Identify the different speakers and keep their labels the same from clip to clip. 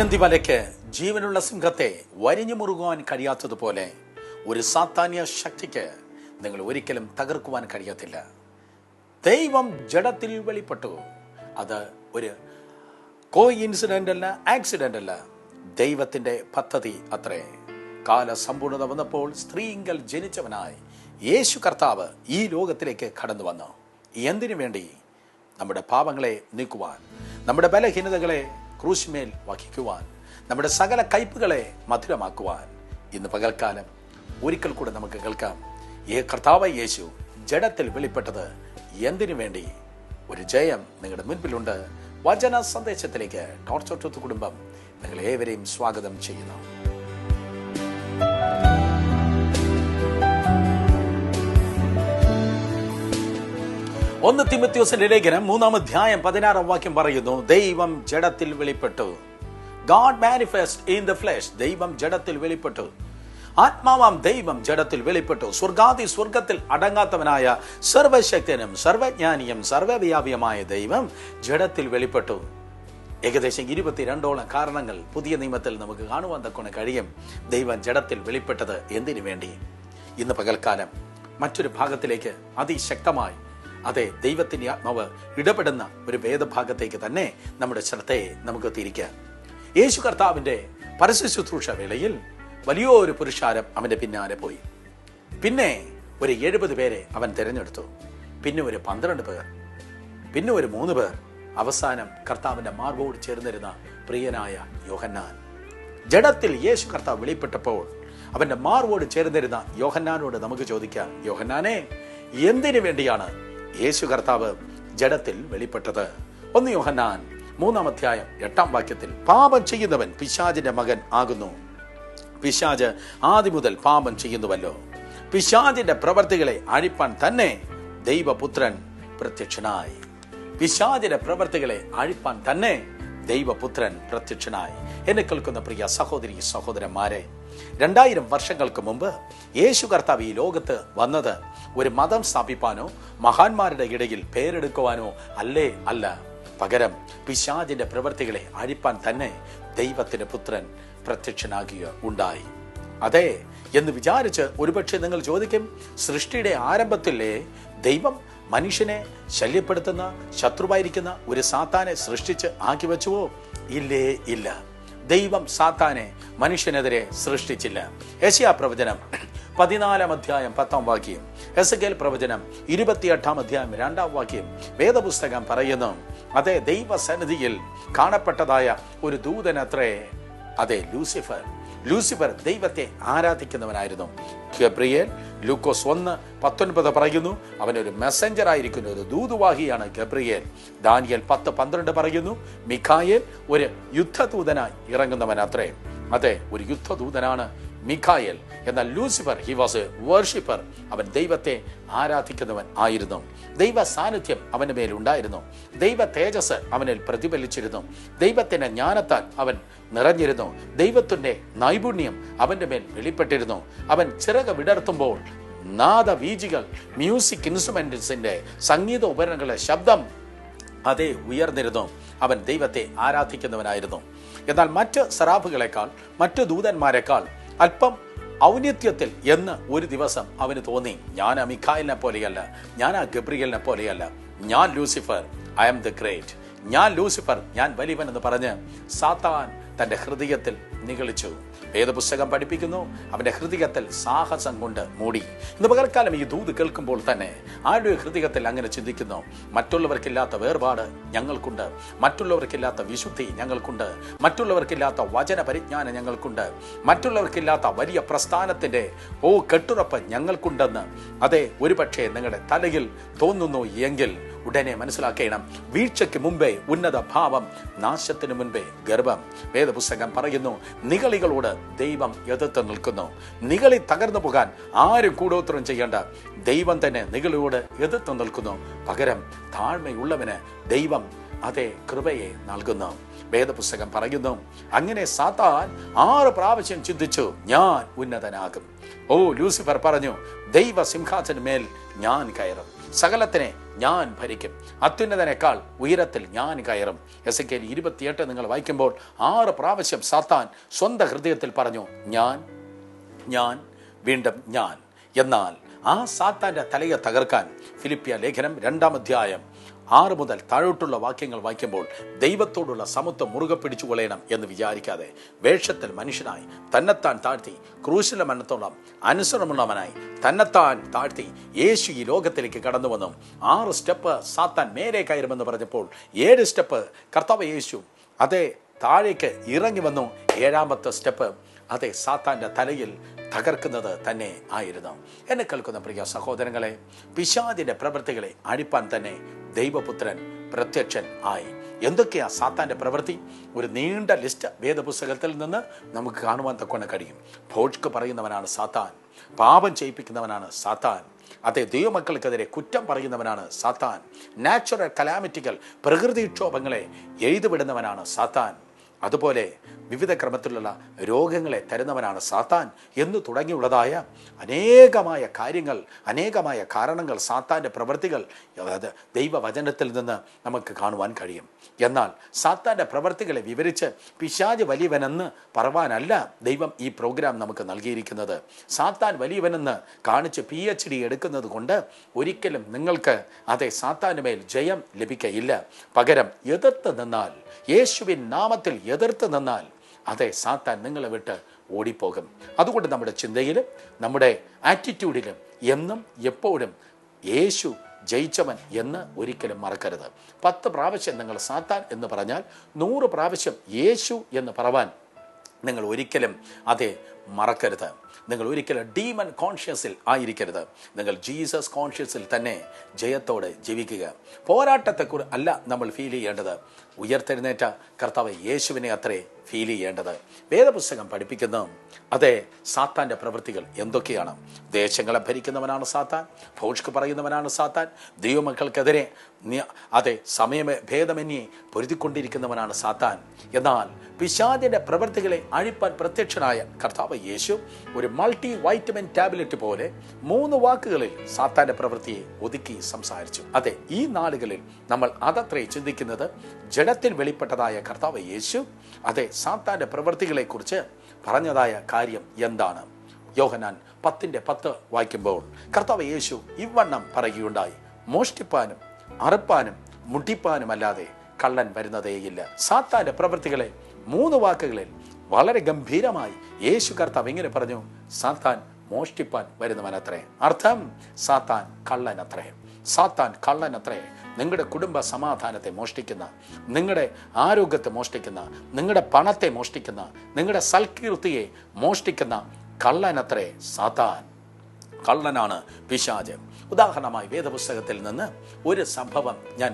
Speaker 1: അന്തിമലയ്ക്ക് ജീവനുള്ള സിംഹത്തെ വരിഞ്ഞു മുറുകുവാൻ കഴിയാത്തതുപോലെ ഒരു സാത്താന്യ ശക്തിക്ക് നിങ്ങൾ ഒരിക്കലും തകർക്കുവാൻ കഴിയത്തില്ല. ദൈവം ജഡത്തിൽ വെളിപ്പെട്ടു. അത് ഒരു കോഇൻസിഡന്റ് അല്ല, ആക്സിഡന്റ് അല്ല. ദൈവത്തിന്റെ പദ്ധതി അത്രേ. കാല സമ്പൂർണത വന്നപ്പോൾ സ്ത്രീങ്കൽ ജനിച്ചവനായി യേശു കർത്താവ് ഈ ലോകത്തിലേക്ക് കടന്നു വന്നു. എന്തിനു വേണ്ടി? നമ്മുടെ പാപങ്ങളെ നീക്കുവാൻ, നമ്മുടെ ബലഹീനതകളെ ക്രൂശിന്മേൽ വഹിക്കുവാൻ, നമ്മുടെ സകല കയ്പുകളെ മധുരമാക്കുവാൻ. ഇന്ന് പകൽക്കാലം ഒരിക്കൽ കൂടെ നമുക്ക് കേൾക്കാം, കർത്താവായ യേശു ജഡത്തിൽ വെളിപ്പെട്ടത് എന്തിനു വേണ്ടി? ഒരു ജയം നിങ്ങളുടെ മുൻപിലുണ്ട്. വചന സന്ദേശത്തിലേക്ക് ടോർച്ച് ട്രൂത്ത് കുടുംബം നിങ്ങൾ ഏവരെയും സ്വാഗതം ചെയ്യുന്നു. 1 തിമോഥെയോസിന്റെ ലേഖനം 3-ാം അധ്യായം 16-ാം വാക്യം പറയുന്നു, ദൈവം ജഡത്തിൽ വെളിപ്പെട്ടു. God manifest in the flesh. ദൈവം ജഡത്തിൽ വെളിപ്പെട്ടു. ആത്മാവാം ദൈവം ജഡത്തിൽ വെളിപ്പെട്ടു. സ്വർഗാദി സ്വർഗത്തിൽ അടങ്ങാത്തവനായ സർവശക്തനും സർവജ്ഞാനിയും സർവവ്യാപിയുമായ ദൈവം ജഡത്തിൽ വെളിപ്പെട്ടു. ഏകദേശം 22ഓളം കാരണങ്ങൾ പുതിയ നിയമത്തിൽ നമുക്ക് കാണുവാൻ തക്കോണം കഴിയും. ദൈവം ജഡത്തിൽ വെളിപ്പെട്ടത് എന്തിനു വേണ്ടി? ഇന്ന് പകൽക്കാലം മറ്റൊരു ഭാഗത്തിലേക്ക് അതിശക്തമായി, അതെ, ദൈവത്തിന്റെ ആത്മാവ് ഇടപെടുന്ന ഒരു വേദഭാഗത്തേക്ക് തന്നെ നമ്മുടെ ശ്രദ്ധയെ നമുക്ക് തിരിക്കാം. യേശു കർത്താവിന്റെ പരസ്യ ശുശ്രൂഷ വേളയിൽ വലിയൊരു പുരുഷാരം അവന്റെ പിന്നാലെ പോയി. പിന്നെ ഒരു 70 പേരെ അവൻ തിരഞ്ഞെടുത്തു. പിന്നെ ഒരു 12 പേർ, പിന്നെ ഒരു 3 പേർ, അവസാനം കർത്താവിന്റെ മാർഗോട് ചേർന്നിരുന്ന പ്രിയനായ യോഹന്നാൻ. ജഡത്തിൽ യേശു കർത്താവ് വെളിപ്പെട്ടപ്പോൾ അവന്റെ മാർഗോട് ചേർന്നിരുന്ന യോഹന്നാനോട് നമുക്ക് ചോദിക്കാം, യോഹന്നാനെ, എന്തിനു വേണ്ടിയാണ് യേശു കർത്താവ് ജഡത്തിൽ വെളിപ്പെട്ടത്? 1 യോഹന്നാൻ 3-ാം അധ്യായം 8-ാം വാക്യത്തിൽ, പാപം ചെയ്യുന്നവൻ പിശാചിന്റെ മകൻ ആകുന്നു. പിശാച് ആദ്യം മുതൽ പാപം ചെയ്യുന്നുവല്ലോ. പിശാചിന്റെ പ്രവർത്തികളെ അഴിപ്പാൻ തന്നെ ദൈവപുത്രൻ പ്രത്യക്ഷനായി. പിശാചിന്റെ പ്രവർത്തികളെ അഴിപ്പാൻ തന്നെ ദൈവപുത്രൻ പ്രത്യക്ഷനായി. എന്നെ കേൾക്കുന്ന പ്രിയ സഹോദരി സഹോദരന്മാരെ, 2000 വർഷങ്ങൾക്ക് മുമ്പ് യേശു കർത്താവ് ഈ ലോകത്ത് വന്നത് ഒരു മതം സ്ഥാപിപ്പാനോ മഹാന്മാരുടെ ഇടയിൽ പേരെടുക്കുവാനോ അല്ല. പകരം പിശാചിന്റെ പ്രവർത്തികളെ അഴിപ്പാൻ തന്നെ ദൈവത്തിന്റെ പുത്രൻ പ്രത്യക്ഷനാകുക ഉണ്ടായി. അതെ എന്ന് വിചാരിച്ച് ഒരുപക്ഷെ നിങ്ങൾ ചോദിക്കും, സൃഷ്ടിയുടെ ആരംഭത്തിലെ ദൈവം മനുഷ്യനെ ശല്യപ്പെടുത്തുന്ന, ശത്രുവായിരിക്കുന്ന ഒരു സാത്താനെ സൃഷ്ടിച്ച് ആക്കി വെച്ചുവോ? ഇല്ലേ, ഇല്ല. ദൈവം സാത്താനെ മനുഷ്യനെതിരെ സൃഷ്ടിച്ചില്ല. യെശയ്യാ പ്രവചനം 14-ാം അധ്യായം 10-ാം വാക്യം, എസെക്കിയേൽ പ്രവചനം 28-ാം അധ്യായം 2-ാം വാക്യം വേദപുസ്തകം പറയുന്നു, അതെ, ദൈവസന്നിധിയിൽ കാണപ്പെട്ടതായ ഒരു ദൂതനത്രേ, അതെ, ലൂസിഫർ ദൈവത്തെ ആരാധിക്കുന്നവനായിരുന്നു. ഗബ്രിയേൽ ലൂക്കോസ് 1:19 പറയുന്നു, അവനൊരു മെസ്സഞ്ചർ ആയിരിക്കുന്നു, ഒരു ദൂതുവാഹിയാണ് ഗബ്രിയേൽ. ദാനിയേൽ 10:12 പറയുന്നു, മിഖായേൽ ഒരു യുദ്ധദൂതനായി ഇറങ്ങുന്നവൻ അത്രേ. അതെ, ഒരു യുദ്ധദൂതനാണ് മിഖായേൽ. എന്നാൽ Lucifer, he was A worshipper. അവൻ ദൈവത്തെ ആരാധിക്കുന്നവൻ ആയിരുന്നു. ദൈവ സാന്നിധ്യം അവന്റെ മേൽ ഉണ്ടായിരുന്നു. ദൈവ തേജസ് അവനിൽ പ്രതിഫലിച്ചിരുന്നു. ദൈവത്തിന്റെ ജ്ഞാനത്താൽ അവൻ നിറഞ്ഞിരുന്നു. ദൈവത്തിന്റെ നൈപുണ്യം അവന്റെ മേൽ വെളിപ്പെട്ടിരുന്നു. അവൻ ചിറക് വിടർത്തുമ്പോൾ നാദവീജികൾ, മ്യൂസിക് ഇൻസ്ട്രുമെന്റ്സിന്റെ സംഗീത ഉപകരണങ്ങളുടെ ശബ്ദം അതേ ഉയർന്നിരുന്നു. അവൻ ദൈവത്തെ ആരാധിക്കുന്നവനായിരുന്നു. എന്നാൽ മറ്റ് സറാഫുകളെക്കാൾ, മറ്റു ദൂതന്മാരെക്കാൾ അല്പം ഔന്നത്യത്തിൽ എന്ന് ഒരു ദിവസം അവന് തോന്നി, ഞാൻ ആ മിഖായേലിനെ പോലെയല്ല, ഞാൻ ആ ഗബ്രിയേലിനെ പോലെയല്ല, ഞാൻ Lucifer, I am the great, ഞാൻ ലൂസിഫർ, ഞാൻ വലിയവൻ എന്ന് പറഞ്ഞ് സാത്താൻ തന്റെ ഹൃദയത്തിൽ നിഗളിച്ചു. വേദപുസ്തകം പഠിപ്പിക്കുന്നു, അവന്റെ ഹൃദയത്തിൽ സാഹസം കൊണ്ട് മൂടി. ഇന്ന് പകൽക്കാലം ഈ ദൂത് കേൾക്കുമ്പോൾ തന്നെ ആരുടെ ഹൃദയത്തിൽ അങ്ങനെ ചിന്തിക്കുന്നു, മറ്റുള്ളവർക്കില്ലാത്ത വേർപാട് ഞങ്ങൾക്കുണ്ട്, മറ്റുള്ളവർക്കില്ലാത്ത വിശുദ്ധി ഞങ്ങൾക്കുണ്ട്, മറ്റുള്ളവർക്കില്ലാത്ത വചന പരിജ്ഞാനം ഞങ്ങൾക്കുണ്ട്, മറ്റുള്ളവർക്കില്ലാത്ത വലിയ പ്രസ്ഥാനത്തിന്റെ കെട്ടുറപ്പ് ഞങ്ങൾക്കുണ്ടെന്ന് അതെ ഒരുപക്ഷെ നിങ്ങളുടെ തലയിൽ തോന്നുന്നു എങ്കിൽ ഉടനെ മനസ്സിലാക്കണം, വീഴ്ചയ്ക്ക് മുമ്പേ ഉന്നത ഭാവം, നാശത്തിന് മുൻപേ ഗർഭം. വേദപുസ്തകം പറയുന്നു, നിഗളികളോട് ദൈവം എതിർത്ത് നിൽക്കുന്നു. നിഗളി തകർന്നു പോകാൻ ആരും കൂടോത്രം ചെയ്യേണ്ട, ദൈവം തന്നെ നിഗളിയോട് എതിർത്ത് നിൽക്കുന്നു. പകരം താഴ്മയുള്ളവന് ദൈവം അതേ കൃപയെ നൽകുന്നു. വേദപുസ്തകം പറയുന്നു, അങ്ങനെ സാത്താൻ 6 പ്രാവശ്യം ചിന്തിച്ചു, ഞാൻ ഉന്നതനാകും. ലൂസിഫർ പറഞ്ഞു, ദൈവ സിംഹാസനമേൽ ഞാൻ കയറും. സകലത്തിനെ ഞാൻ ഭരിക്കും, അത്യുന്നതനേക്കാൾ ഉയരത്തിൽ ഞാൻ കയറും. എസെക്കിയേൽ 28 നിങ്ങൾ വായിക്കുമ്പോൾ 6 പ്രാവശ്യം സാത്താൻ സ്വന്തം ഹൃദയത്തിൽ പറഞ്ഞു, ഞാൻ വീണ്ടും ഞാൻ. എന്നാൽ ആ സാത്താന്റെ തലയെ തകർക്കാൻ ഫിലിപ്പിയ ലേഖനം 2-ാം അധ്യായം 6 മുതൽ താഴോട്ടുള്ള വാക്യങ്ങൾ വായിക്കുമ്പോൾ ദൈവത്തോടുള്ള സമത്വം മുറുകെ പിടിച്ചു കൊള്ളണം എന്ന് വിചാരിക്കാതെ വേഷത്തിൽ മനുഷ്യനായി തന്നെത്താൻ താഴ്ത്തി, ക്രൂശിലെ മരണത്തോളം അനുസരണമുള്ളവനായി തന്നെത്താൻ താഴ്ത്തി യേശു ഈ ലോകത്തിലേക്ക് കടന്നു വന്നു. 6 സ്റ്റെപ്പ് സാത്താൻ മേലെ കയറുമെന്ന് പറഞ്ഞപ്പോൾ 7 സ്റ്റെപ്പ് കർത്താവ് യേശു അതേ താഴേക്ക് ഇറങ്ങി വന്നു. 7-ാമത്തെ സ്റ്റെപ്പ് അതെ സാത്താന്റെ തലയിൽ തകർക്കുന്നത് തന്നെ ആയിരുന്നു. എന്നെ കേൾക്കുന്ന പ്രിയ സഹോദരങ്ങളെ, പിശാചിന്റെ പ്രവൃത്തികളെ അഴിപ്പാൻ തന്നെ ദൈവപുത്രൻ പ്രത്യക്ഷൻ ആയി. എന്തൊക്കെയാ സാത്താന്റെ പ്രവൃത്തി? ഒരു നീണ്ട ലിസ്റ്റ് വേദപുസ്തകത്തിൽ നിന്ന് നമുക്ക് കാണുവാൻ തക്കവണ്ണം കഴിയും. ഭോഷ്ക് പറയുന്നവനാണ് സാത്താൻ, പാപം ചെയ്യിപ്പിക്കുന്നവനാണ് സാത്താൻ, അതേ ദൈവമക്കൾക്കെതിരെ കുറ്റം പറയുന്നവനാണ് സാത്താൻ, നാച്ചുറൽ കലാമിറ്റികൾ പ്രകൃതിക്ഷോഭങ്ങളെ എഴുതുവിടുന്നവനാണ് സാത്താൻ, അതുപോലെ വിവിധ ക്രമത്തിലുള്ള രോഗങ്ങളെ തരുന്നവനാണ് സാത്താൻ എന്ന് തുടങ്ങിയുള്ളതായ അനേകമായ കാര്യങ്ങൾ, അനേകമായ കാരണങ്ങൾ, സാത്താൻ്റെ പ്രവൃത്തികൾ ദൈവവചനത്തിൽ നിന്ന് നമുക്ക് കാണുവാൻ കഴിയും. എന്നാൽ സാത്താൻ്റെ പ്രവൃത്തികളെ വിവരിച്ച് പിശാച് വലിയവനെന്ന് പറവാനല്ല ദൈവം ഈ പ്രോഗ്രാം നമുക്ക് നൽകിയിരിക്കുന്നത്. സാത്താൻ വലിയവനെന്ന് കാണിച്ച് PhD എടുക്കുന്നത് കൊണ്ട് ഒരിക്കലും നിങ്ങൾക്ക് അതേ സാത്താൻ്റെ മേൽ ജയം ലഭിക്കയില്ല. പകരം എതിർത്ത് നിന്നാൽ, യേശുവിൻ നാമത്തിൽ എതിർത്ത് നിന്നാൽ അതെ സാത്താൻ നിങ്ങളെ വിട്ട് ഓടിപ്പോകും. അതുകൊണ്ട് നമ്മുടെ ചിന്തയിലും നമ്മുടെ ആറ്റിറ്റ്യൂഡിലും എന്നും എപ്പോഴും യേശു ജയിച്ചവൻ എന്ന് ഒരിക്കലും മറക്കരുത്. 10 പ്രാവശ്യം നിങ്ങൾ സാത്താൻ എന്ന് പറഞ്ഞാൽ 100 പ്രാവശ്യം യേശു എന്ന് പറവാൻ നിങ്ങൾ ഒരിക്കലും അതെ മറക്കരുത്. നിങ്ങൾ ഒരിക്കലും ഡീമൺ കോൺഷ്യസിൽ ആയിരിക്കരുത്. നിങ്ങൾ ജീസസ് കോൺഷ്യസിൽ തന്നെ ജയത്തോടെ ജീവിക്കുക. പോരാട്ടത്തെക്കുറിച്ച് അല്ല നമ്മൾ ഫീൽ ചെയ്യേണ്ടത്, ഉയർത്തെഴുന്നേറ്റ കർത്താവ് യേശുവിനെ അത്രേ ഫീൽ ചെയ്യേണ്ടത്. വേദപുസ്തകം പഠിപ്പിക്കുന്നു അതെ സാത്താൻ്റെ പ്രവൃത്തികൾ എന്തൊക്കെയാണ്. ദേശങ്ങളെ ഭരിക്കുന്നവനാണ് സാത്താൻ, ഭോഷ്ക് പറയുന്നവനാണ് സാത്താൻ, ദൈവമക്കൾക്കെതിരെ അതെ ഭേദമന്യേ പൊരുതിക്കൊണ്ടിരിക്കുന്നവനാണ് സാത്താൻ. എന്നാൽ പിശാചിന്റെ പ്രവൃത്തികളെ അഴിപ്പാൻ പ്രത്യക്ഷനായ കർത്താവ് യേശു ഒരു മൾട്ടി വൈറ്റമിൻ ടാബ്ലറ്റ് പോലെ 3 വാക്കുകളിൽ സാത്താന്റെ പ്രവൃത്തിയെ ഒതുക്കി സംസാരിച്ചു. അതെ, ഈ നാളുകളിൽ നമ്മൾ അതത്രേ ചിന്തിക്കുന്നത്. ജഡത്തിൽ വെളിപ്പെട്ടതായ കർത്താവ് യേശു അതെ സാത്താന്റെ പ്രവൃത്തികളെ കുറിച്ച് പറഞ്ഞതായ കാര്യം എന്താണ്? യോഹന്നാൻ 10:10 വായിക്കുമ്പോൾ കർത്താവ് യേശു ഇവണ്ണം പറയുകയുണ്ടായി, മോഷ്ടിപ്പാനും അറുപ്പാനും മുട്ടിപ്പാനുമല്ലാതെ കള്ളൻ വരുന്നതേയില്ല. സാത്താന്റെ പ്രവൃത്തികളെ 3 വാക്കുകളിൽ വളരെ ഗംഭീരമായി യേശു കർത്താവ് ഇങ്ങനെ പറഞ്ഞു, സാത്താൻ മോഷ്ടിപ്പാൻ വരുന്നവനത്രേ. അർത്ഥം സാത്താൻ കള്ളനത്രേ, സാത്താൻ കള്ളനത്രേ. നിങ്ങളുടെ കുടുംബ സമാധാനത്തെ മോഷ്ടിക്കുന്ന, നിങ്ങളുടെ ആരോഗ്യത്തെ മോഷ്ടിക്കുന്ന, നിങ്ങളുടെ പണത്തെ മോഷ്ടിക്കുന്ന, നിങ്ങളുടെ സൽകീർത്തിയെ മോഷ്ടിക്കുന്ന കള്ളനത്രേ സാത്താൻ. കള്ളനാണ് പിശാച്. ഉദാഹരണമായി വേദപുസ്തകത്തിൽ നിന്ന് ഒരു സംഭവം ഞാൻ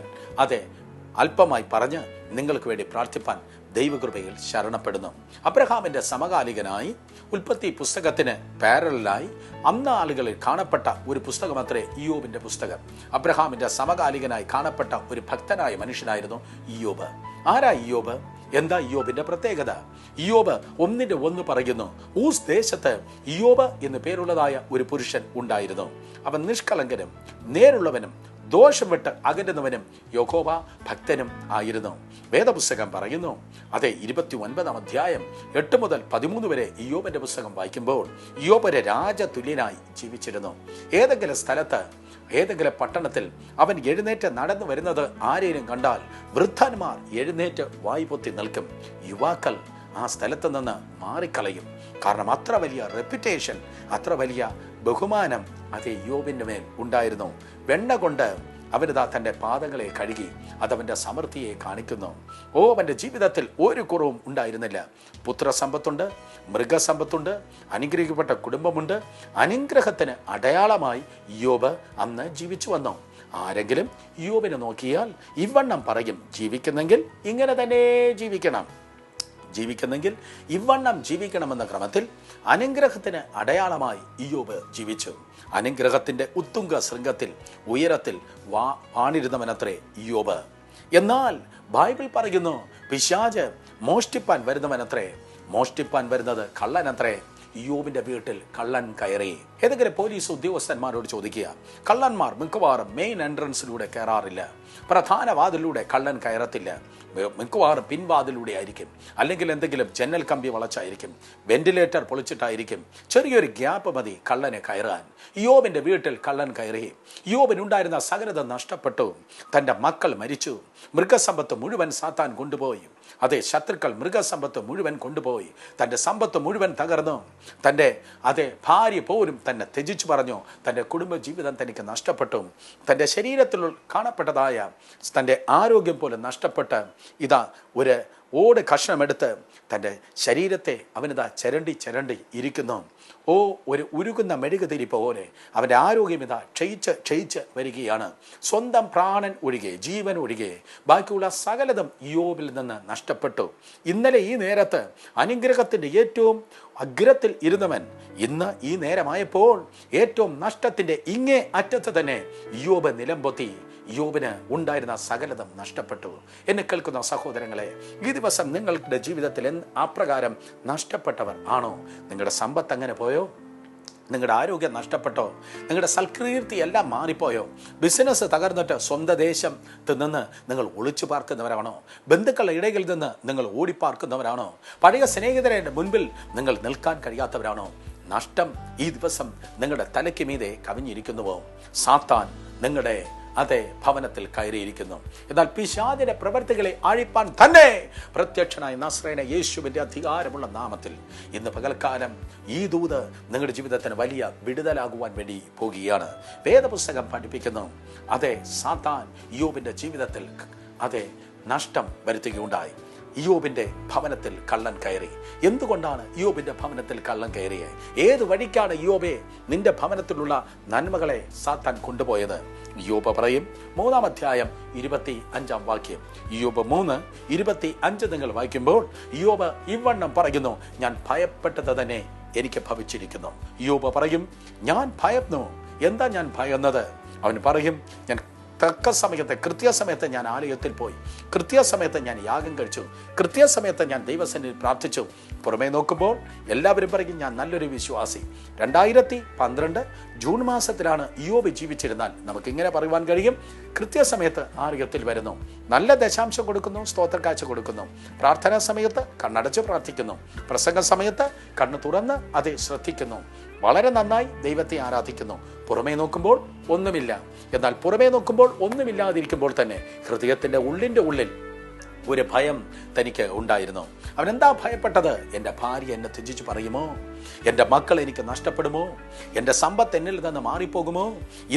Speaker 1: അല്പമായി പറഞ്ഞ് നിങ്ങൾക്ക് വേണ്ടി പ്രാർത്ഥിപ്പാൻ ദൈവകൃപയിൽ ശരണപ്പെടുന്നു. അബ്രഹാമിന്റെ സമകാലികനായി ഉൽപ്പത്തി പുസ്തകത്തിന് പാരലായി അന്ന് ആളുകളിൽ കാണപ്പെട്ട ഒരു പുസ്തകമത്രേ ഇയ്യോബിന്റെ പുസ്തകം. അബ്രഹാമിന്റെ സമകാലികനായി കാണപ്പെട്ട ഒരു ഭക്തനായ മനുഷ്യനായിരുന്നു ഇയ്യോബ്. ആരാ ഇയ്യോബ്? എന്താ ഇയ്യോബിന്റെ പ്രത്യേകത? ഇയ്യോബ് 1:1 പറയുന്നു, ഊസ് ദേശത്ത് ഇയ്യോബ് എന്ന് പേരുള്ളതായ ഒരു പുരുഷൻ ഉണ്ടായിരുന്നു. അവൻ നിഷ്കളങ്കനും നേരുള്ളവനും ദോഷം വിട്ട് അകറ്റുന്നവനും യഹോവ ഭക്തനും ആയിരുന്നു. വേദപുസ്തകം പറയുന്നു അതെ 29-ാം അധ്യായം 8 മുതൽ 13 വരെ ഇയ്യോബിന്റെ പുസ്തകം വായിക്കുമ്പോൾ ഇയ്യോബ് ഒരു രാജതുല്യനായി ജീവിച്ചിരുന്നു. ഏതെങ്കിലും സ്ഥലത്ത്, ഏതെങ്കിലും പട്ടണത്തിൽ അവൻ എഴുന്നേറ്റ് നടന്നു വരുന്നത് ആരെയും കണ്ടാൽ വൃദ്ധന്മാർ എഴുന്നേറ്റ് വായ്പൊത്തി നിൽക്കും. യുവാക്കൾ ആ സ്ഥലത്ത് നിന്ന് മാറിക്കളയും. കാരണം അത്ര വലിയ റെപ്യൂട്ടേഷൻ, അത്ര വലിയ ബഹുമാനം അതേ ഇയ്യോബിന്റെ മേൽ ഉണ്ടായിരുന്നു. വെണ്ണ കൊണ്ട് അവനിതാ തൻ്റെ പാദങ്ങളെ കഴുകി അതവൻ്റെ സമൃദ്ധിയെ കാണിക്കുന്നു. അവൻ്റെ ജീവിതത്തിൽ ഒരു കുറവും ഉണ്ടായിരുന്നില്ല. പുത്രസമ്പത്തുണ്ട്, മൃഗസമ്പത്തുണ്ട്, അനുഗ്രഹിക്കപ്പെട്ട കുടുംബമുണ്ട്. അനുഗ്രഹത്തിന് അടയാളമായി ഇയ്യോബ് അന്ന് ജീവിച്ചു വന്നു. ആരെങ്കിലും ഇയ്യോബിനെ നോക്കിയാൽ ഇവണ്ണം പറയും, ജീവിക്കുന്നെങ്കിൽ ഇങ്ങനെ തന്നെ ജീവിക്കണം, ജീവിക്കുന്നെങ്കിൽ ഇവണ്ണം ജീവിക്കണമെന്ന ക്രമത്തിൽ അനുഗ്രഹത്തിന് അടയാളമായി ഇയ്യോബ് ജീവിച്ചു. അനുഗ്രഹത്തിന്റെ ഉത്തുംഗ ശൃംഗത്തിൽ ഉയരത്തിൽ വാണിരുന്നവനത്രേ ഇയ്യോബ്. എന്നാൽ ബൈബിൾ പറയുന്നു പിശാച് മോഷ്ടിപ്പാൻ വരുന്നവനത്രേ. മോഷ്ടിപ്പാൻ വരുന്നത് കള്ളനത്രേ. യോബിന്റെ വീട്ടിൽ കള്ളൻ കയറി. ഏതെങ്കിലും പോലീസ് ഉദ്യോഗസ്ഥന്മാരോട് ചോദിക്കുക, കള്ളന്മാർ മിക്കവാറും മെയിൻ എൻട്രൻസിലൂടെ കയറാറില്ല, പ്രധാന വാതിലൂടെ കള്ളൻ കയറത്തില്ല, മിക്കവാറും പിൻവാതിലൂടെ ആയിരിക്കും, അല്ലെങ്കിൽ എന്തെങ്കിലും ജനൽ കമ്പി വളച്ചായിരിക്കും, വെന്റിലേറ്റർ പൊളിച്ചിട്ടായിരിക്കും. ചെറിയൊരു ഗ്യാപ്പ് മതി കള്ളനെ കയറാൻ. യോബിന്റെ വീട്ടിൽ കള്ളൻ കയറി. യോബിനുണ്ടായിരുന്ന സകലത നഷ്ടപ്പെട്ടു. തൻ്റെ മക്കൾ മരിച്ചു. മൃഗസമ്പത്ത് മുഴുവൻ സാത്താൻ കൊണ്ടുപോയി. അതെ, ശത്രുക്കൾ മൃഗസമ്പത്ത് മുഴുവൻ കൊണ്ടുപോയി. തൻ്റെ സമ്പത്ത് മുഴുവൻ തകർന്നു. തൻ്റെ ഭാര്യ പോലും തന്നെ ത്യജിച്ചു പറഞ്ഞു. തൻ്റെ കുടുംബജീവിതം തനിക്ക് നഷ്ടപ്പെട്ടു. തൻ്റെ ശരീരത്തിൽ കാണപ്പെട്ടതായ തൻ്റെ ആരോഗ്യം പോലും നഷ്ടപ്പെട്ട് ഇതാ ഒരു ഓട് കഷ്ണമെടുത്ത് തൻ്റെ ശരീരത്തെ അവനിതാ ചിരണ്ടി ഇരിക്കുന്നു. ഒരു ഉരുകുന്ന മെഴുകുതിരി പോലെ അവൻ്റെ ആരോഗ്യം ഇതാ ക്ഷയിച്ച് വരികയാണ്. സ്വന്തം പ്രാണൻ ഒഴികെ, ജീവൻ ഒഴികെ ബാക്കിയുള്ള സകലതും യോബിൽ നിന്ന് നഷ്ടപ്പെട്ടു. ഇന്നലെ ഈ നേരത്ത് അനുഗ്രഹത്തിൻ്റെ ഏറ്റവും അഗ്രത്തിൽ ഇരുന്നവൻ ഇന്ന് ഈ നേരമായപ്പോൾ ഏറ്റവും നഷ്ടത്തിൻ്റെ ഇങ്ങേ അറ്റത്ത് തന്നെ യോബ് നിലംപൊത്തി. യോബിന് ഉണ്ടായിരുന്ന സകലതും നഷ്ടപ്പെട്ടു. എന്നെ കേൾക്കുന്ന സഹോദരങ്ങളെ, ഈ ദിവസം നിങ്ങളുടെ ജീവിതത്തിൽ അപ്രകാരം നഷ്ടപ്പെട്ടവർ ആണോ? നിങ്ങളുടെ സമ്പത്ത് അങ്ങനെ പോയോ? നിങ്ങളുടെ ആരോഗ്യം നഷ്ടപ്പെട്ടോ? നിങ്ങളുടെ സൽകീർത്തി എല്ലാം മാറിപ്പോയോ? ബിസിനസ് തകർന്നിട്ട് സ്വന്തം ദേശത്ത് നിന്ന് നിങ്ങൾ ഒളിച്ചു പാർക്കുന്നവരാണോ? ബന്ധുക്കളുടെ ഇടയിൽ നിന്ന് നിങ്ങൾ ഓടിപ്പാർക്കുന്നവരാണോ? പഴയ സ്നേഹിതരെ മുൻപിൽ നിങ്ങൾ നിൽക്കാൻ കഴിയാത്തവരാണോ? നഷ്ടം ഈ ദിവസം നിങ്ങളുടെ തലയ്ക്ക് മീതെ കവിഞ്ഞിരിക്കുന്നുവോ? സാത്താൻ നിങ്ങളുടെ ഭവനത്തിൽ കയറിയിരിക്കുന്നു. എന്നാൽ പിശാചിന്റെ പ്രവൃത്തികളെ അഴിപ്പാൻ തന്നെ പ്രത്യക്ഷനായ നസ്രയനായ യേശുവിന്റെ അധികാരമുള്ള നാമത്തിൽ ഇന്ന് പകൽക്കാലം ഈ ദൂത് നിങ്ങളുടെ ജീവിതത്തിന് വലിയ വിടുതലാകുവാൻ വേണ്ടി പോകുകയാണ്. വേദപുസ്തകം പഠിപ്പിക്കുന്നു, സാത്താൻ യോബിന്റെ ജീവിതത്തിൽ നഷ്ടം വരുത്തുകയുണ്ടായി. യോബിന്റെ ഭവനത്തിൽ കള്ളൻ കയറി. എന്തുകൊണ്ടാണ് യോബിന്റെ ഭവനത്തിൽ കള്ളൻ കയറിയത്? ഏത് വഴിക്കാണ് യോബേ നിന്റെ ഭവനത്തിലുള്ള നന്മകളെ സാത്താൻ കൊണ്ടുപോയത്? യോബ് പറയും, 3-ാം അധ്യായം 25-ാം വാക്യം, യോബ് 3:25 നിങ്ങൾ വായിക്കുമ്പോൾ യോബ് ഇവണ്ണം പറയുന്നു, ഞാൻ ഭയപ്പെട്ടത് തന്നെ എനിക്ക് ഭവിച്ചിരിക്കുന്നു. യോബ് പറയും, ഞാൻ ഭയന്നു. എന്താ ഞാൻ ഭയന്നത്? അവൻ പറയും, ഞാൻ തക്ക സമയത്ത് കൃത്യസമയത്ത് ഞാൻ ആലയത്തിൽ പോയി, കൃത്യസമയത്ത് ഞാൻ യാഗം കഴിച്ചു, കൃത്യസമയത്ത് ഞാൻ ദൈവസന്നിധിയിൽ പ്രാർത്ഥിച്ചു. പുറമേ നോക്കുമ്പോൾ എല്ലാവരും പറയും ഞാൻ നല്ലൊരു വിശ്വാസി. 2012 ജൂൺ മാസത്തിലാണ് യോബ് ജീവിച്ചിരുന്നാൽ നമുക്കിങ്ങനെ പറയുവാൻ കഴിയും, കൃത്യസമയത്ത് ആലയത്തിൽ വരുന്നു, നല്ല ദശാംശം കൊടുക്കുന്നു, സ്തോത്രക്കാഴ്ച കൊടുക്കുന്നു, പ്രാർത്ഥനാ സമയത്ത് കണ്ണടച്ച് പ്രാർത്ഥിക്കുന്നു, പ്രസംഗ സമയത്ത് കണ്ണ് തുറന്ന് ശ്രദ്ധിക്കുന്നു, വളരെ നന്നായി ദൈവത്തെ ആരാധിക്കുന്നു. പുറമേ നോക്കുമ്പോൾ ഒന്നുമില്ല. എന്നാൽ പുറമേ നോക്കുമ്പോൾ ഒന്നുമില്ലാതിരിക്കുമ്പോൾ തന്നെ ഹൃദയത്തിന്റെ ഉള്ളിൽ ഒരു ഭയം തനിക്ക് ഉണ്ടായിരുന്നു. അവൻ എന്താ ഭയപ്പെട്ടത്? എൻ്റെ ഭാര്യ എന്നെ ത്യജിച്ച് പറയുമോ? എൻ്റെ മക്കൾ എനിക്ക് നഷ്ടപ്പെടുമോ? എൻ്റെ സമ്പത്ത് എന്നിൽ നിന്ന് മാറിപ്പോകുമോ?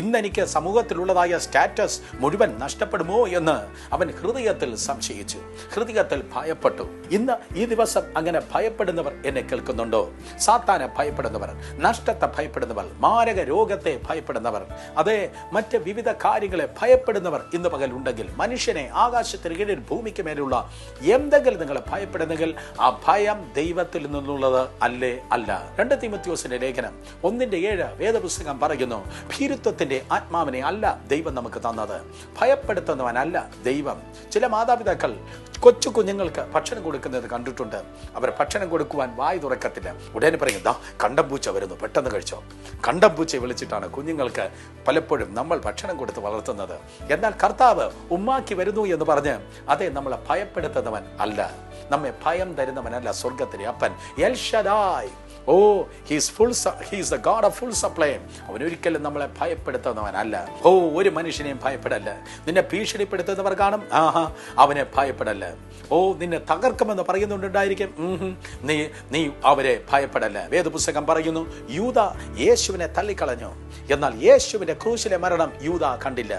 Speaker 1: ഇന്നെനിക്ക് സമൂഹത്തിലുള്ളതായ സ്റ്റാറ്റസ് മുഴുവൻ നഷ്ടപ്പെടുമോ എന്ന് അവൻ ഹൃദയത്തിൽ സംശയിച്ചു, ഹൃദയത്തിൽ ഭയപ്പെട്ടു. ഇന്ന് ഈ ദിവസം അങ്ങനെ ഭയപ്പെടുന്നവർ എന്നെ കേൾക്കുന്നുണ്ടോ? സാത്താനെ ഭയപ്പെടുന്നവർ, നഷ്ടത്തെ ഭയപ്പെടുന്നവർ, മാരക രോഗത്തെ ഭയപ്പെടുന്നവർ, മറ്റ് വിവിധ കാര്യങ്ങളെ ഭയപ്പെടുന്നവർ ഇന്ന് പകൽ ഉണ്ടെങ്കിൽ, മനുഷ്യനെ, ആകാശത്തിന് കീഴിൽ ഭൂമിക്ക് മേലുള്ള എന്തെങ്കിലും നിങ്ങൾ ഭയപ്പെടുന്നെങ്കിൽ ആ ഭയം ദൈവത്തിൽ നിന്നുള്ളത് അല്ല. 2 തീമോഥെയോസിന്റെ ലേഖനം 1:7 വേദപുസ്തകം പറയുന്നു, ഭീരുത്വത്തിന്റെ ആത്മാവിനെ അല്ല ദൈവം നമുക്ക് തന്നത്, ഭയപ്പെടുത്തുന്നവനല്ല ദൈവം. ചില മാതാപിതാക്കൾ കൊച്ചു കുഞ്ഞുങ്ങൾക്ക് ഭക്ഷണം കൊടുക്കുന്നത് കണ്ടിട്ടുണ്ട്. അവർ ഭക്ഷണം കൊടുക്കുവാൻ വായി തുറക്കത്തില്ല. ഉടനെ പറയും, കണ്ടംപൂച്ച വരുന്നു, പെട്ടെന്ന് കഴിച്ചോ. കണ്ടംപൂച്ചയെ വിളിച്ചിട്ടാണ് കുഞ്ഞുങ്ങൾക്ക് പലപ്പോഴും നമ്മൾ ഭക്ഷണം കൊടുത്ത് വളർത്തുന്നത്. എന്നാൽ കർത്താവ് ഉമ്മാക്കി വരുന്നു എന്ന് പറഞ്ഞ് നമ്മളെ ഭയപ്പെടുത്തുന്നവൻ അല്ല, നമ്മെ ഭയം തരുന്നവനല്ല സ്വർഗത്തിലെ അപ്പൻ L Shaddai. He's the God of full supply. അവൻ ഒരിക്കലും നമ്മളെ ഭയപ്പെടുത്തുന്നവനല്ല. ഒരു മനുഷ്യനെയും ഭയപ്പെടല്ല. നിന്നെ ഭീഷണിപ്പെടുത്തുന്നവർ കാണും, അവനെ ഭയപ്പെടല്ല. നിന്നെ തകർക്കുമെന്ന് പറയുന്നുണ്ടായിരിക്കും, നീ അവരെ ഭയപ്പെടല്ല. വേദപുസ്തകം പറയുന്നു, യൂദ യേശുവിനെ തള്ളിക്കളഞ്ഞു, എന്നാൽ യേശുവിന്റെ ക്രൂശിലെ മരണം യൂദ കണ്ടില്ല.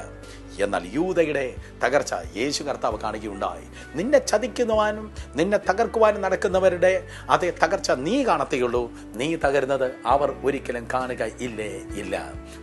Speaker 1: എന്നാൽ യൂദയുടെ തകർച്ച യേശു കർത്താവ് കാണുകയുണ്ടായി. നിന്നെ ചതിക്കുവാനും നിന്നെ തകർക്കുവാനും നടക്കുന്നവരുടെ തകർച്ച നീ കാണത്തേയുള്ളൂ. നീ തകരുന്നത് അവർ ഒരിക്കലും കാണുക ഇല്ല.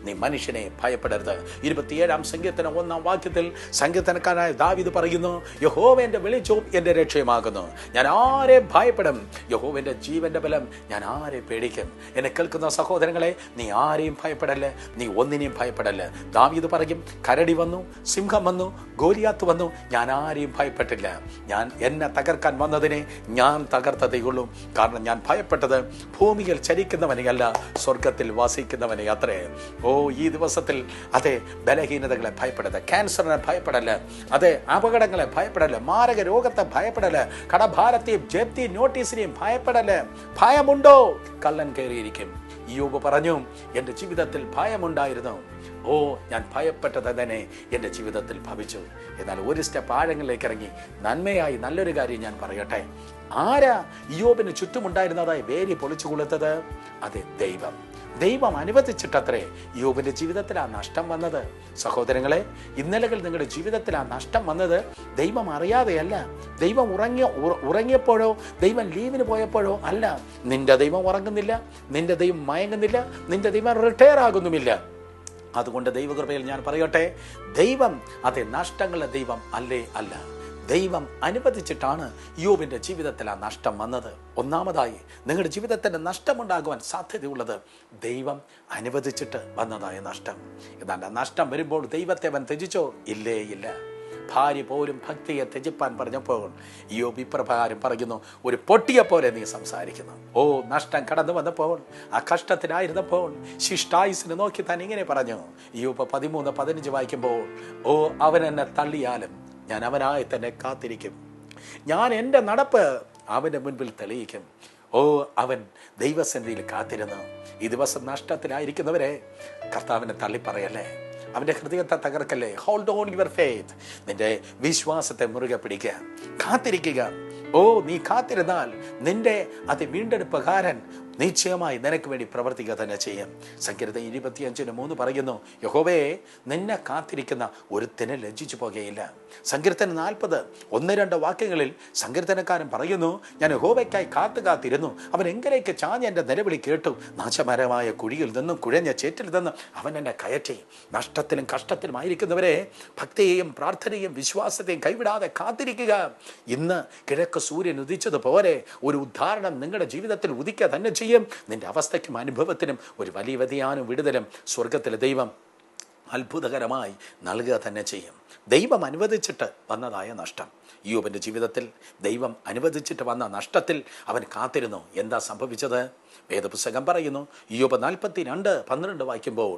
Speaker 1: നീ മനുഷ്യനെ ഭയപ്പെടരുത്. 27-ാം സങ്കീർത്തനം 1-ാം വാക്യത്തിൽ സങ്കീർത്തനക്കാരനായ ദാവീദ് പറയുന്നു, യഹോവന്റെ വെളിച്ചവും എന്റെ രക്ഷയുമാകുന്നു. ഞാൻ ആരെ ഭയപ്പെടും? യഹോവന്റെ ജീവന്റെ ബലം ഞാൻ ആരെ പേടിക്കും? എന്നെ കേൾക്കുന്ന സഹോദരങ്ങളെ, നീ ആരെയും ഭയപ്പെടല്ലേ, നീ ഒന്നിനെയും ഭയപ്പെടല്ലേ. ദാവീദ് പറയും, കരടി വന്നു, സിംഹം വന്നു, ഗോലിയാത്ത് വന്നു, ഞാൻ ആരെയും ഭയപ്പെട്ടില്ല. ഞാൻ എന്നെ തകർക്കാൻ വന്നതിനെ ഞാൻ തകർത്തതേ ഉള്ളൂ. കാരണം ഞാൻ ഭയപ്പെട്ടത് ഭൂമിയിൽ ചരിക്കുന്നവനെയല്ല, സ്വർഗത്തിൽ വസിക്കുന്നവനെ അത്രേ. ഈ ദിവസത്തിൽ അതെ, ബലഹീനതകളെ ഭയപ്പെടല്, ക്യാൻസറിനെ ഭയപ്പെടല്, അതെ, അപകടങ്ങളെ ഭയപ്പെടല്, മാരക രോഗത്തെ ഭയപ്പെടല്, കടഭാരത്തെയും ജപ്തി നോട്ടീസിനെയും ഭയപ്പെടല്. ഭയമുണ്ടോ? കള്ളൻ കയറിയിരിക്കും. യോബ് പറഞ്ഞു, എൻ്റെ ജീവിതത്തിൽ ഭയമുണ്ടായിരുന്നു. ഞാൻ ഭയപ്പെട്ടത് തന്നെ എൻ്റെ ജീവിതത്തിൽ ഭവിച്ചു. എന്നാൽ ഒരു സ്റ്റെപ്പ് ആഴങ്ങളിലേക്ക് ഇറങ്ങി നന്മയായി നല്ലൊരു കാര്യം ഞാൻ പറയട്ടെ. ആരാ യോബിന് ചുറ്റുമുണ്ടായിരുന്നതായി വേലി പൊളിച്ചു കൊളുത്തത്? അതെ, ദൈവം അനുവദിച്ചിട്ടത്രേ യോബിന്റെ ജീവിതത്തിൽ ആ നഷ്ടം വന്നത്. സഹോദരങ്ങളെ, ഇന്നലകൾ നിങ്ങളുടെ ജീവിതത്തിൽ ആ നഷ്ടം വന്നത് ദൈവം അറിയാതെയല്ല. ദൈവം ഉറങ്ങിയപ്പോഴോ ദൈവം ലീവിന് പോയപ്പോഴോ അല്ല. നിന്റെ ദൈവം ഉറങ്ങുന്നില്ല, നിന്റെ ദൈവം മയങ്ങുന്നില്ല, നിന്റെ ദൈവം റിട്ടയർ ആകുന്നുമില്ല. അതുകൊണ്ട് ദൈവകൃപയിൽ ഞാൻ പറയട്ടെ, ദൈവം അതെ നഷ്ടങ്ങളുടെ ദൈവം അല്ല. ദൈവം അനുവദിച്ചിട്ടാണ് യോബിന്റെ ജീവിതത്തിൽ ആ നഷ്ടം വന്നത്. ഒന്നാമതായി, നിങ്ങളുടെ ജീവിതത്തിന് നഷ്ടമുണ്ടാകുവാൻ സാധ്യതയുള്ളത് ദൈവം അനുവദിച്ചിട്ട് വന്നതായ നഷ്ടം. എന്നാൽ ആ നഷ്ടം വരുമ്പോൾ ദൈവത്തെ അവൻ ത്യജിച്ചോ? ഇല്ല. ഭാര്യ പോലും ഭക്തിയെ ത്യജിപ്പാൻ പറഞ്ഞപ്പോൾ യോബ് ഇപ്രകാരം പറയുന്നു, ഒരു പൊട്ടിയെ പോലെ നീ സംസാരിക്കുന്നു. നഷ്ടം കടന്നു വന്നപ്പോൾ, ആ കഷ്ടത്തിനായിരുന്നപ്പോൾ ശിഷ്ടായുസിനെ നോക്കി താൻ ഇങ്ങനെ പറഞ്ഞു. യോബ് 13:15 വായിക്കുമ്പോൾ, അവൻ എന്നെ തള്ളിയാലും ഞാൻ അവനായി തന്നെ കാത്തിരിക്കും. ഞാൻ എൻ്റെ നടപ്പ് അവൻ്റെ മുൻപിൽ തെളിയിക്കും. അവൻ ദൈവസന്നിധിയിൽ കാത്തിരുന്നു. ഈ ദിവസം നഷ്ടത്തിലായിരിക്കുന്നവരെ കർത്താവിനെ തള്ളിപ്പറയല്ലേ, അവൻ്റെ ഹൃദയത്തെ തകർക്കല്ലേ. Hold on your faith. നിന്റെ വിശ്വാസത്തെ മുറുകെ പിടിക്കുക, കാത്തിരിക്കുക. നീ കാത്തിരുന്നാൽ നിന്റെ വീണ്ടെടുപ്പുകാരൻ നിശ്ചയമായി നിനക്ക് വേണ്ടി പ്രവർത്തിക്കുക തന്നെ ചെയ്യും. സങ്കീർത്തനം 25:3 പറയുന്നു, യഹോവേ, നിന്നെ കാത്തിരിക്കുന്ന ഒരുത്തനെ ലജ്ജിച്ചു പോകുകയില്ല. സങ്കീർത്തനം 40:1-2 വാക്യങ്ങളിൽ സങ്കീർത്തനക്കാരൻ പറയുന്നു, ഞാൻ യഹോവയ്ക്കായി കാത്തിരുന്നു, അവൻ എങ്കിലേക്ക് ചാഞ്ഞ് എൻ്റെ നിലവിളി കേട്ടു. നാശമരമായ കുഴിയിൽ നിന്നും കുഴഞ്ഞ ചേറ്റിൽ നിന്നും അവൻ എന്നെ കയറ്റി. നഷ്ടത്തിലും കഷ്ടത്തിലുമായിരിക്കുന്നവരെ ഭക്തിയെയും പ്രാർത്ഥനയും വിശ്വാസത്തെയും കൈവിടാതെ കാത്തിരിക്കുക. ഇന്ന് കിഴക്ക് സൂര്യൻ ഉദിച്ചതുപോലെ ഒരു ഉദാഹരണം നിങ്ങളുടെ ജീവിതത്തിൽ ഉദിക്കുക തന്നെ ചെയ്യും. നിന്റെ അവസ്ഥയ്ക്കും അനുഭവത്തിനും ഒരു വലിയ വ്യതിയാനം വിടുതലും സ്വർഗത്തിലെ ദൈവം അത്ഭുതകരമായി നൽകുക തന്നെ ചെയ്യും. ദൈവം അനുവദിച്ചിട്ട് വന്നതായ നഷ്ടം, യോബിന്റെ ജീവിതത്തിൽ ദൈവം അനുവദിച്ചിട്ട് വന്ന നഷ്ടത്തിൽ അവൻ കാത്തിരുന്നു. എന്താ സംഭവിച്ചത്? വേദപുസ്തകം പറയുന്നു, യോബ് 42:12 വായിക്കുമ്പോൾ,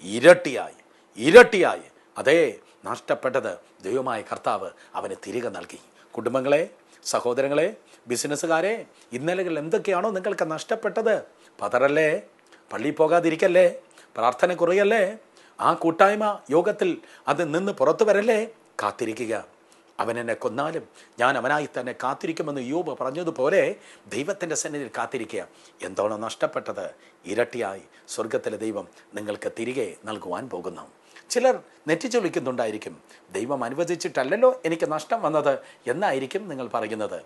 Speaker 1: ഇരട്ടിയായി അതേ നഷ്ടപ്പെട്ടത് ദൈവമായ കർത്താവ് അവന് തിരികെ നൽകി. കുടുംബങ്ങളെ, സഹോദരങ്ങളെ, ബിസിനസ്സുകാരെ, ഇന്നലകൾ എന്തൊക്കെയാണോ നിങ്ങൾക്ക് നഷ്ടപ്പെട്ടത്? പതറല്ലേ, പള്ളിയിൽ പോകാതിരിക്കല്ലേ, പ്രാർത്ഥന കുറയല്ലേ, ആ കൂട്ടായ്മ യോഗത്തിൽ അത് നിന്ന് പുറത്തു വരല്ലേ. കാത്തിരിക്കുക. അവൻ എന്നെ കൊന്നാലും ഞാൻ അവനായി തന്നെ കാത്തിരിക്കുമെന്ന് യോബ് പറഞ്ഞതുപോലെ ദൈവത്തിൻ്റെ സന്നിധിയിൽ കാത്തിരിക്കുക. എന്താണോ നഷ്ടപ്പെട്ടത് ഇരട്ടിയായി സ്വർഗത്തിലെ ദൈവം നിങ്ങൾക്ക് തിരികെ നൽകുവാൻ പോകുന്നു. ചിലർ നെറ്റിച്ചൊളിക്കുന്നുണ്ടായിരിക്കും, ദൈവം അനുവദിച്ചിട്ടല്ലല്ലോ എനിക്ക് നഷ്ടം വന്നത് എന്നായിരിക്കും നിങ്ങൾ പറയുന്നത്.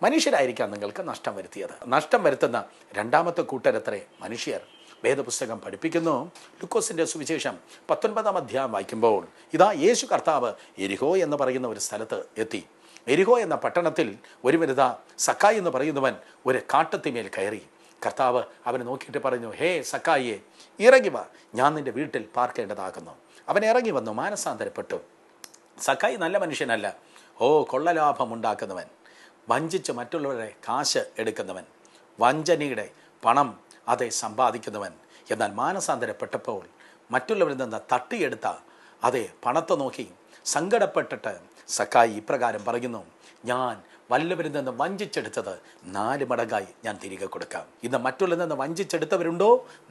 Speaker 1: മനുഷ്യരായിരിക്കാം നിങ്ങൾക്ക് നഷ്ടം വരുത്തിയത്. നഷ്ടം വരുത്തുന്ന രണ്ടാമത്തെ കൂട്ടരത്രേ മനുഷ്യർ. വേദപുസ്തകം പഠിപ്പിക്കുന്നു, ലൂക്കോസിന്റെ സുവിശേഷം 19-ാം അധ്യായം വായിക്കുമ്പോൾ, ഇതാ യേശു കർത്താവ് എരിഹോ എന്ന് പറയുന്ന ഒരു സ്ഥലത്ത് എത്തി. എരിഹോ എന്ന പട്ടണത്തിൽ ഒരു വനിത സക്കായി എന്ന് പറയുന്നവൻ ഒരു കാട്ടത്തിമേൽ കയറി. കർത്താവ് അവനെ നോക്കിയിട്ട് പറഞ്ഞു, ഹേ സക്കായിയെ, ഇറങ്ങി വാ, ഞാൻ നിന്റെ വീട്ടിൽ പാർക്കേണ്ടതാകുന്നു. അവൻ ഇറങ്ങി വന്നു, മാനസാന്തരപ്പെട്ടു. സക്കായി നല്ല മനുഷ്യനല്ല, കൊള്ളലാഭം ഉണ്ടാക്കുന്നവൻ, വഞ്ചിച്ച് മറ്റുള്ളവരുടെ കാശ് എടുക്കുന്നവൻ, വഞ്ചനയുടെ പണം സമ്പാദിക്കുന്നവൻ. എന്നാൽ മാനസാന്തരപ്പെട്ടപ്പോൾ മറ്റുള്ളവരിൽ നിന്ന് തട്ടിയെടുത്ത പണത്തെ നോക്കി സങ്കടപ്പെട്ടിട്ട് സക്കായി ഇപ്രകാരം പറയുന്നു, ഞാൻ വല്ലവരിൽ നിന്ന് വഞ്ചിച്ചെടുത്തത് 4 മടങ്ങായി ഞാൻ തിരികെ കൊടുക്കാം. ഇന്ന് മറ്റുള്ളവരിൽ നിന്ന് വഞ്ചിച്ചെടുത്തവരുണ്ടോ?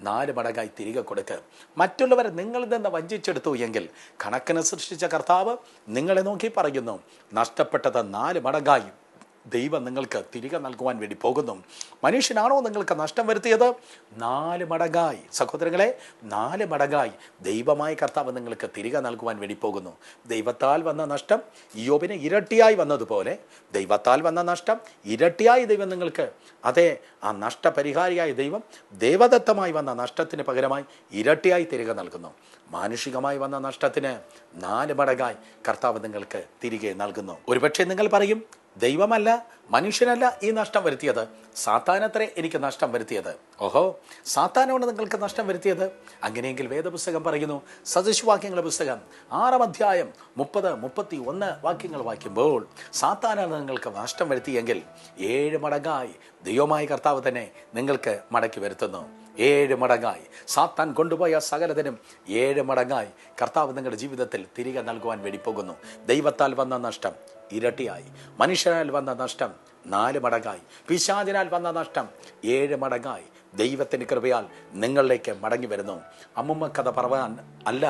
Speaker 1: 4 മടങ്ങായി തിരികെ കൊടുക്കുക. മറ്റുള്ളവർ നിങ്ങളിൽ നിന്ന് വഞ്ചിച്ചെടുത്തു എങ്കിൽ കണക്കിന് സൃഷ്ടിച്ച കർത്താവ് നിങ്ങളെ നോക്കി പറയുന്നു, നഷ്ടപ്പെട്ടത് 4 മടങ്ങായി ദൈവം നിങ്ങൾക്ക് തിരികെ നൽകുവാൻ വേണ്ടി പോകുന്നു. മനുഷ്യനാണോ നിങ്ങൾക്ക് നഷ്ടം വരുത്തിയത്? 4 മടങ്ങായി, സഹോദരങ്ങളെ, 4 മടങ്ങായി ദൈവമായ കർത്താവ് നിങ്ങൾക്ക് തിരികെ നൽകുവാൻ വേണ്ടി പോകുന്നു. ദൈവത്താൽ വന്ന നഷ്ടം യോബിന് ഇരട്ടിയായി വന്നതുപോലെ ദൈവത്താൽ വന്ന നഷ്ടം ഇരട്ടിയായി ദൈവം നിങ്ങൾക്ക് ആ നഷ്ടപരിഹാരിയായ ദൈവം ദേവദത്തമായി വന്ന നഷ്ടത്തിന് പകരമായി ഇരട്ടിയായി തിരികെ നൽകുന്നു. മാനുഷികമായി വന്ന നഷ്ടത്തിന് 4 മടങ്ങായി കർത്താവ് നിങ്ങൾക്ക് തിരികെ നൽകുന്നു. ഒരുപക്ഷെ നിങ്ങൾ പറയും, ദൈവമല്ല, മനുഷ്യനല്ല ഈ നഷ്ടം വരുത്തിയത്, സാത്താനത്രേ എനിക്ക് നഷ്ടം വരുത്തിയത്. ഓഹോ, സാത്താനാണ് നിങ്ങൾക്ക് നഷ്ടം വരുത്തിയത്. അങ്ങനെയെങ്കിൽ വേദപുസ്തകം പറയുന്നു, സദൃശവാക്യങ്ങളുടെ പുസ്തകം 6-ാം അധ്യായം 30-31 വാക്യങ്ങൾ വായിക്കുമ്പോൾ, സാത്താനാണ് നിങ്ങൾക്ക് നഷ്ടം വരുത്തിയെങ്കിൽ 7 മടങ്ങായി ദൈവമായ കർത്താവ് തന്നെ നിങ്ങൾക്ക് മടക്കി വരുത്തുന്നു. 7 മടങ്ങായി സാത്താൻ കൊണ്ടുപോയ സകലതിനും 7 മടങ്ങായി കർത്താവ് നിങ്ങളുടെ ജീവിതത്തിൽ തിരികെ നൽകുവാൻ വേണ്ടി പോകുന്നു. ദൈവത്താൽ വന്ന നഷ്ടം ഇരട്ടിയായി, മനുഷ്യനാൽ വന്ന നഷ്ടം 4 മടങ്ങായി, പിശാചിനാൽ വന്ന നഷ്ടം 7 മടങ്ങായി ദൈവത്തിൻ്റെ കൃപയാൽ നിങ്ങളിലേക്ക് മടങ്ങി വരുന്നു. അമ്മുമ്മ കഥ പറയാൻ അല്ല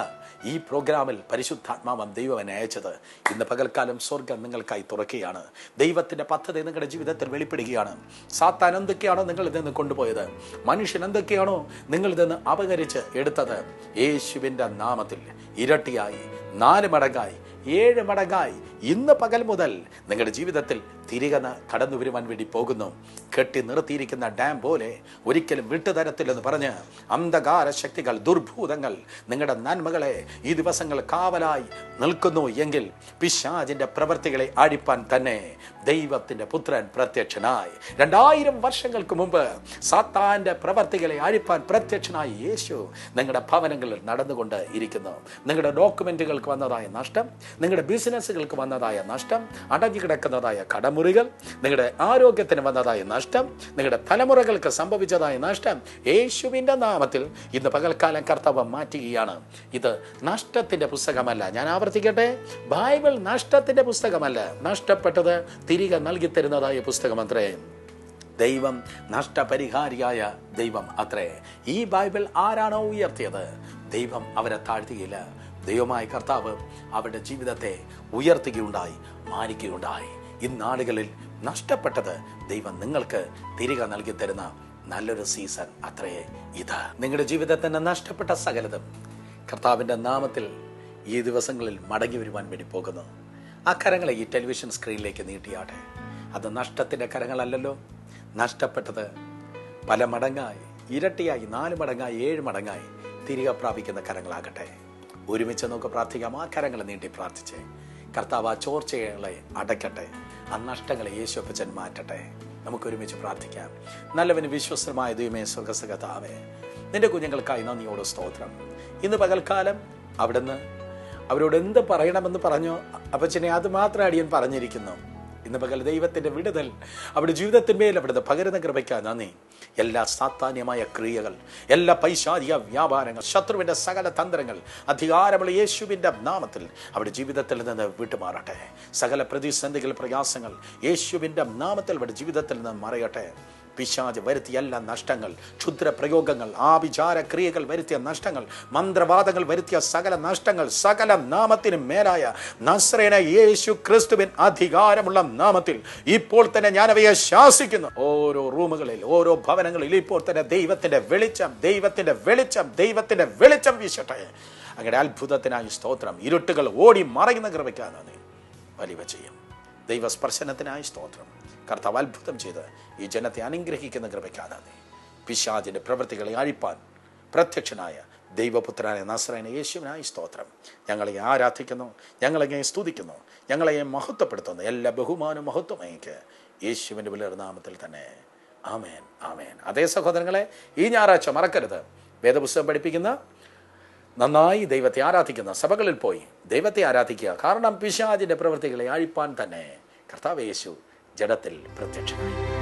Speaker 1: ഈ പ്രോഗ്രാമിൽ പരിശുദ്ധാത്മാവൻ ദൈവനെ അയച്ചത്. ഇന്ന് പകൽക്കാലം സ്വർഗം നിങ്ങൾക്കായി തുറക്കുകയാണ്. ദൈവത്തിൻ്റെ പദ്ധതി നിങ്ങളുടെ ജീവിതത്തിൽ വെളിപ്പെടുകയാണ്. സാത്താൻ എന്തൊക്കെയാണോ നിങ്ങളിൽ നിന്ന് കൊണ്ടുപോയത്, മനുഷ്യൻ എന്തൊക്കെയാണോ നിങ്ങളിൽ നിന്ന് അപകരിച്ച് എടുത്തത്, യേശുവിൻ്റെ നാമത്തിൽ ഇരട്ടിയായി 4 മടങ്ങായി 7 മടങ്ങായി ഇന്ന് പകൽ മുതൽ നിങ്ങളുടെ ജീവിതത്തിൽ തിരികെ കടന്നു വരുവാൻ വേണ്ടി പോകുന്നു. കെട്ടി നിർത്തിയിരിക്കുന്ന ഡാം പോലെ ഒരിക്കലും വിട്ടുതരത്തില്ലെന്ന് പറഞ്ഞ് അന്ധകാര ശക്തികൾ, ദുർഭൂതങ്ങൾ നിങ്ങളുടെ നന്മകളെ ഈ ദിവസങ്ങൾ കാവലായി നിൽക്കുന്നു എങ്കിൽ പിശാചിന്റെ പ്രവൃത്തികളെ അഴിപ്പാൻ തന്നെ ദൈവത്തിന്റെ പുത്രൻ പ്രത്യക്ഷനായി. 2000 വർഷങ്ങൾക്ക് മുമ്പ് സാത്താന്റെ പ്രവൃത്തികളെ അഴിപ്പാൻ പ്രത്യക്ഷനായി യേശു നിങ്ങളുടെ ഭവനങ്ങളിൽ നടന്നുകൊണ്ട് ഇരിക്കുന്നു. നിങ്ങളുടെ ഡോക്യുമെന്റുകൾക്ക് വന്നതായ നഷ്ടം, നിങ്ങളുടെ ബിസിനസ്സുകൾക്ക് വന്നതായ നഷ്ടം, അടഞ്ഞു കിടക്കുന്നതായ കടമുറികൾ, നിങ്ങളുടെ ആരോഗ്യത്തിന് വന്നതായ നഷ്ടം, നിങ്ങളുടെ തലമുറകൾക്ക് സംഭവിച്ചതായ നഷ്ടം യേശുവിൻ്റെ നാമത്തിൽ ഇന്ന് പകൽക്കാലം കർത്താവ് മാറ്റുകയാണ്. ഇത് നഷ്ടത്തിൻ്റെ പുസ്തകമല്ല. ഞാൻ ആവർത്തിക്കട്ടെ, ബൈബിൾ നഷ്ടത്തിൻ്റെ പുസ്തകമല്ല, നഷ്ടപ്പെട്ടത് തിരികെ നൽകി തരുന്നതായ പുസ്തകമത്രേ. ദൈവം നഷ്ടപരിഹാരിയായ ദൈവം അത്രേ. ഈ ബൈബിൾ ആരാണോ ഉയർത്തിയത്, ദൈവം അവരെ താഴ്ത്തുകയില്ല. ദൈവമായ കർത്താവ് അവരുടെ ജീവിതത്തെ ഉയർത്തുകയുണ്ടായി, മാനിക്കുകയുണ്ടായി. ഇന്നാളുകളിൽ നഷ്ടപ്പെട്ടത് ദൈവം നിങ്ങൾക്ക് തിരികെ നൽകി തരുന്ന നല്ലൊരു സീസൺ അത്രേ ഇത്. നിങ്ങളുടെ ജീവിതത്തിന് നഷ്ടപ്പെട്ട സകലതും കർത്താവിൻ്റെ നാമത്തിൽ ഈ ദിവസങ്ങളിൽ മടങ്ങി വരുവാൻ വേണ്ടി പോകുന്നു. ആ കരങ്ങളെ ഈ ടെലിവിഷൻ സ്ക്രീനിലേക്ക് നീട്ടിയാട്ടെ. അത് നഷ്ടത്തിൻ്റെ കരങ്ങളല്ലല്ലോ. നഷ്ടപ്പെട്ടത് പല മടങ്ങായി, ഇരട്ടിയായി, 4 മടങ്ങായി, 7 മടങ്ങായി തിരികെ പ്രാപിക്കുന്ന കരങ്ങളാകട്ടെ. ഒരുമിച്ച് നമുക്ക് പ്രാർത്ഥിക്കാം. ആ കരങ്ങളെ നീട്ടി പ്രാർത്ഥിച്ച് കർത്താവ് ആ ചോർച്ചകളെ അടയ്ക്കട്ടെ, ആ നഷ്ടങ്ങളെ യേശുപ്പച്ചൻ മാറ്റട്ടെ. നമുക്കൊരുമിച്ച് പ്രാർത്ഥിക്കാം. നല്ലവന് വിശ്വസ്തമായ ദൈവമേ, സ്വർഗ്ഗസ്ഥകർത്താവേ, നിന്റെ കുഞ്ഞുങ്ങൾക്കായി നന്ദിയോട് സ്തോത്രം. ഇന്ന് പകൽക്കാലം അവിടുന്ന് അവരോട് എന്ത് പറയണമെന്ന് പറഞ്ഞോ അപ്പച്ചനെ അത് മാത്രം അടിയൻ പറഞ്ഞിരിക്കുന്നു. ഇന്ന് പകൽ ദൈവത്തിൻ്റെ വിടുതൽ അവരുടെ ജീവിതത്തിന്മേൽ അവിടുന്ന് പകരുന്ന കൃപയ്ക്കായി നന്ദി. എല്ലാ സാത്താന്യമായ ക്രിയകൾ, എല്ലാ പൈശാചിക വ്യാപാരങ്ങൾ, ശത്രുവിൻ്റെ സകല തന്ത്രങ്ങൾ അധികാരമുള്ള യേശുവിൻ്റെ നാമത്തിൽ അവരുടെ ജീവിതത്തിൽ നിന്ന് വിട്ടുമാറട്ടെ. സകല പ്രതിസന്ധികൾ, പ്രയാസങ്ങൾ യേശുവിൻ്റെ നാമത്തിൽ അവരുടെ ജീവിതത്തിൽ നിന്ന് മറയട്ടെ. പിശാച് വരുത്തിയ എല്ലാ നഷ്ടങ്ങൾ, ക്ഷുദ്ര പ്രയോഗങ്ങൾ, ആഭിചാര ക്രിയകൾ വരുത്തിയ നഷ്ടങ്ങൾ, മന്ത്രവാദങ്ങൾ വരുത്തിയ സകല നഷ്ടങ്ങൾ, സകല നാമത്തിന് മേലായ നസ്രേനായ യേശു ക്രിസ്തുവിൻ അധികാരമുള്ള നാമത്തിൽ ഇപ്പോൾ തന്നെ ഞാൻ അവയെ ശാസിക്കുന്നു. ഓരോ റൂമുകളിൽ, ഓരോ ഭവനങ്ങളിൽ ഇപ്പോൾ തന്നെ ദൈവത്തിന്റെ വെളിച്ചം, ദൈവത്തിന്റെ വെളിച്ചം, ദൈവത്തിന്റെ വെളിച്ചം വീശട്ടെ. അങ്ങനെ അത്ഭുതത്തിനായി സ്തോത്രം. ഇരുട്ടുകൾ ഓടി മറയുന്ന കൃപയ്ക്കാണ് വലിയ ചെയ്യും. ദൈവസ്പർശനത്തിനായി സ്തോത്രം. കർത്താവ് അത്ഭുതം ചെയ്ത് ഈ ജനത്തെ അനുഗ്രഹിക്കുന്ന കൃപയ്ക്കാണ്. പിശാചിന്റെ പ്രവൃത്തികളെ അഴിപ്പാൻ പ്രത്യക്ഷനായ ദൈവപുത്രനായ നസ്രേനായ യേശുവിനായി സ്തോത്രം. ഞങ്ങളെ ആരാധിക്കുന്നു, ഞങ്ങളെ സ്തുതിക്കുന്നു, ഞങ്ങളെ മഹത്വപ്പെടുത്തുന്നു. എല്ലാ ബഹുമാനവും മഹത്വമേക്ക് യേശുവിൻ്റെ വലിയ നാമത്തിൽ തന്നെ. ആമേൻ, ആമേൻ. അതേ സഹോദരങ്ങളെ, ഈ ഞായറാഴ്ച മറക്കരുത്, വേദപുസ്തകം പഠിപ്പിക്കുന്ന, നന്നായി ദൈവത്തെ ആരാധിക്കുന്ന സഭകളിൽ പോയി ദൈവത്തെ ആരാധിക്കുക. കാരണം പിശാചിന്റെ പ്രവൃത്തികളെ അഴിപ്പാൻ തന്നെ കർത്താവ് യേശു ജഡത്തിൽ പ്രത്യക്ഷനായി.